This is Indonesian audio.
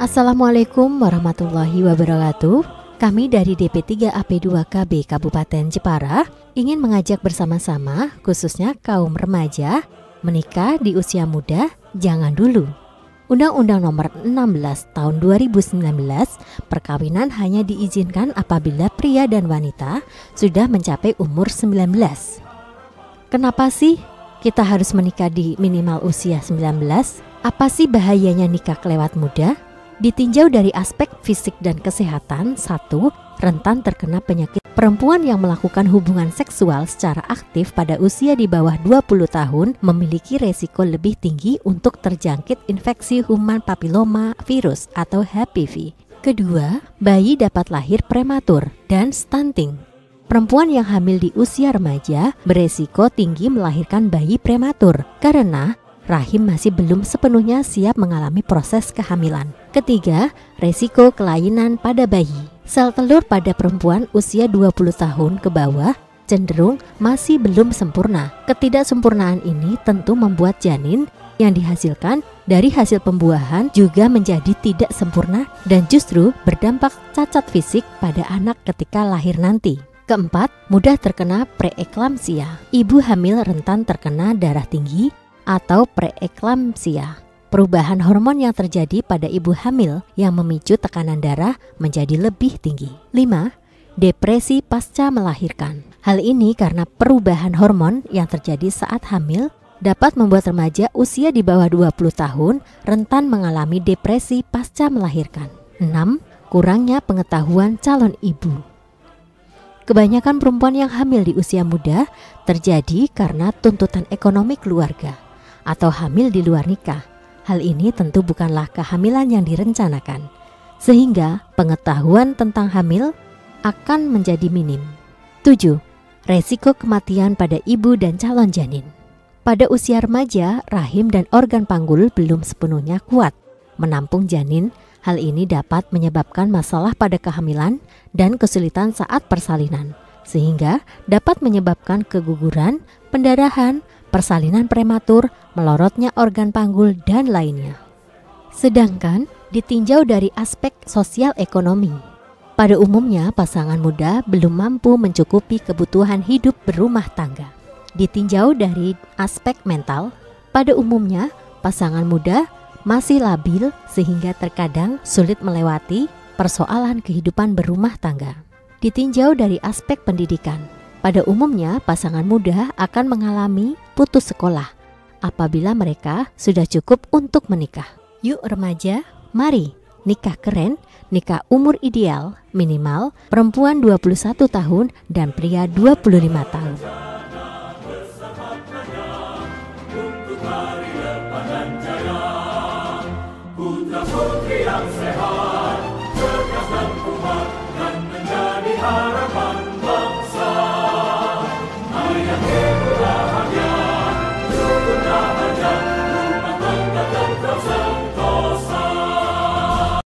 Assalamualaikum warahmatullahi wabarakatuh. Kami dari DP3AP2KB Kabupaten Jepara ingin mengajak bersama-sama khususnya kaum remaja menikah di usia muda jangan dulu. Undang-Undang Nomor 16 Tahun 2019 perkawinan hanya diizinkan apabila pria dan wanita sudah mencapai umur 19. Kenapa sih kita harus menikah di minimal usia 19? Apa sih bahayanya nikah kelewat muda? Ditinjau dari aspek fisik dan kesehatan, 1. Rentan terkena penyakit. Perempuan yang melakukan hubungan seksual secara aktif pada usia di bawah 20 tahun memiliki resiko lebih tinggi untuk terjangkit infeksi human papilloma virus atau HPV. Kedua, bayi dapat lahir prematur dan stunting. Perempuan yang hamil di usia remaja beresiko tinggi melahirkan bayi prematur karena rahim masih belum sepenuhnya siap mengalami proses kehamilan. Ketiga, resiko kelainan pada bayi. Sel telur pada perempuan usia 20 tahun ke bawah cenderung masih belum sempurna. Ketidaksempurnaan ini tentu membuat janin yang dihasilkan dari hasil pembuahan juga menjadi tidak sempurna dan justru berdampak cacat fisik pada anak ketika lahir nanti. Keempat, mudah terkena preeklamsia. Ibu hamil rentan terkena darah tinggi atau preeklamsia. Perubahan hormon yang terjadi pada ibu hamil yang memicu tekanan darah menjadi lebih tinggi. 5. Depresi pasca melahirkan. Hal ini karena perubahan hormon yang terjadi saat hamil dapat membuat remaja usia di bawah 20 tahun rentan mengalami depresi pasca melahirkan. 6. Kurangnya pengetahuan calon ibu. Kebanyakan perempuan yang hamil di usia muda terjadi karena tuntutan ekonomi keluarga atau hamil di luar nikah. Hal ini tentu bukanlah kehamilan yang direncanakan, sehingga pengetahuan tentang hamil akan menjadi minim. 7. Resiko kematian pada ibu dan calon janin. Pada usia remaja, rahim dan organ panggul belum sepenuhnya kuat menampung janin. Hal ini dapat menyebabkan masalah pada kehamilan dan kesulitan saat persalinan, sehingga dapat menyebabkan keguguran, pendarahan, persalinan prematur, melorotnya organ panggul, dan lainnya. Sedangkan ditinjau dari aspek sosial ekonomi, pada umumnya pasangan muda belum mampu mencukupi kebutuhan hidup berumah tangga. Ditinjau dari aspek mental, pada umumnya pasangan muda masih labil sehingga terkadang sulit melewati persoalan kehidupan berumah tangga. Ditinjau dari aspek pendidikan, pada umumnya pasangan muda akan mengalami putus sekolah apabila mereka sudah cukup untuk menikah. Yuk remaja, mari nikah keren, nikah umur ideal minimal perempuan 21 tahun dan pria 25 tahun. Putra putri yang sehat, cerdas dan